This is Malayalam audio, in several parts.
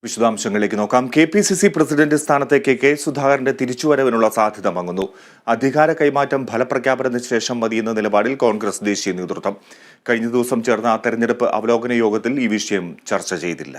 വിശദാംശങ്ങളിലേക്ക് നോക്കാം. KPCC പ്രസിഡന്റ് സ്ഥാനത്തേക്ക് കെ സുധാകരന്റെ തിരിച്ചുവരവിനുള്ള സാധ്യത മങ്ങുന്നു. അധികാര കൈമാറ്റം ഫലപ്രഖ്യാപനത്തിന് ശേഷം മതിയെന്ന നിലപാടിൽ കോൺഗ്രസ് ദേശീയ നേതൃത്വം. കഴിഞ്ഞ ദിവസം ചേർന്ന തെരഞ്ഞെടുപ്പ് അവലോകന യോഗത്തിൽ ഈ വിഷയം ചർച്ച ചെയ്തില്ല.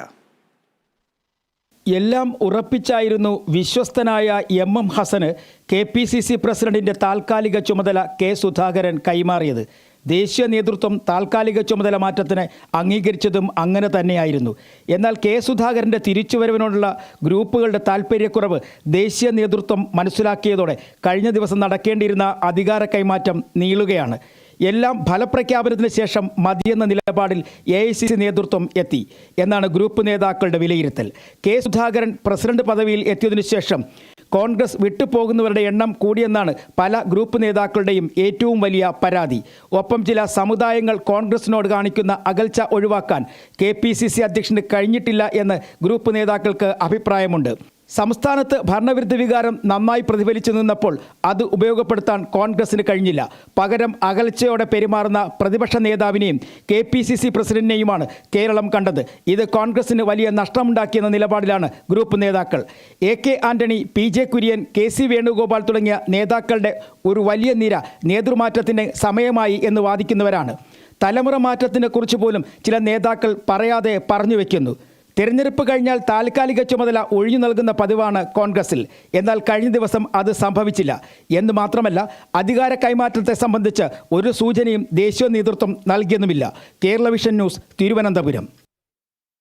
എല്ലാം ഉറപ്പിച്ചായിരുന്നു വിശ്വസ്തനായ MM ഹസന് KPCC പ്രസിഡന്റിന്റെ താൽക്കാലിക ചുമതല കെ സുധാകരൻ കൈമാറിയത്. ദേശീയ നേതൃത്വം താൽക്കാലിക ചുമതല മാറ്റത്തിന് അംഗീകരിച്ചതും അങ്ങനെ തന്നെയായിരുന്നു. എന്നാൽ കെ സുധാകരൻ്റെ തിരിച്ചുവരവിനോടുള്ള ഗ്രൂപ്പുകളുടെ താൽപ്പര്യക്കുറവ് ദേശീയ നേതൃത്വം മനസ്സിലാക്കിയതോടെ കഴിഞ്ഞ ദിവസം നടക്കേണ്ടിയിരുന്ന അധികാര കൈമാറ്റം നീളുകയാണ്. എല്ലാം ഫലപ്രഖ്യാപനത്തിന് ശേഷം മതിയെന്ന നിലപാടിൽ AICC നേതൃത്വം എത്തി എന്നാണ് ഗ്രൂപ്പ് നേതാക്കളുടെ വിലയിരുത്തൽ. കെ സുധാകരൻ പ്രസിഡന്റ് പദവിയിൽ എത്തിയതിനു ശേഷം കോൺഗ്രസ് വിട്ടുപോകുന്നവരുടെ എണ്ണം കൂടിയെന്നാണ് പല ഗ്രൂപ്പ് നേതാക്കളുടെയും ഏറ്റവും വലിയ പരാതി. ഒപ്പം ചില സമുദായങ്ങൾ കോൺഗ്രസിനോട് കാണിക്കുന്ന അകൽച്ച ഒഴിവാക്കാൻ KPCC അധ്യക്ഷന് കഴിഞ്ഞിട്ടില്ല എന്ന് ഗ്രൂപ്പ് നേതാക്കൾക്ക് അഭിപ്രായമുണ്ട്. സംസ്ഥാനത്ത് ഭരണവിരുദ്ധ വികാരം നന്നായി പ്രതിഫലിച്ചു നിന്നപ്പോൾ അത് ഉപയോഗപ്പെടുത്താൻ കോൺഗ്രസിന് കഴിഞ്ഞില്ല. പകരം അകൽച്ചയോടെ പെരുമാറുന്ന പ്രതിപക്ഷ നേതാവിനെയും KPCC പ്രസിഡന്റിനെയുമാണ് കേരളം കണ്ടത്. ഇത് കോൺഗ്രസിന് വലിയ നഷ്ടമുണ്ടാക്കിയെന്ന നിലപാടിലാണ് ഗ്രൂപ്പ് നേതാക്കൾ. AK Antony, PJ Kurian, KC Venugopal തുടങ്ങിയ നേതാക്കളുടെ ഒരു വലിയ നിര നേതൃമാറ്റത്തിന് സമയമായി എന്ന് വാദിക്കുന്നവരാണ്. തലമുറ മാറ്റത്തിനെ കുറിച്ച് പോലും ചില നേതാക്കൾ പറയാതെ പറഞ്ഞു വയ്ക്കുന്നു. തിരഞ്ഞെടുപ്പ് കഴിഞ്ഞാൽ താൽക്കാലിക ചുമതല ഒഴിഞ്ഞു നൽകുന്ന പതിവാണ് കോൺഗ്രസിൽ. എന്നാൽ കഴിഞ്ഞ ദിവസം അത് സംഭവിച്ചില്ല എന്ന് മാത്രമല്ല, അധികാര കൈമാറ്റത്തെ സംബന്ധിച്ച് ഒരു സൂചനയും ദേശീയ നേതൃത്വം നൽകിയെന്നുമില്ല. Kerala vision news, Thiruvananthapuram.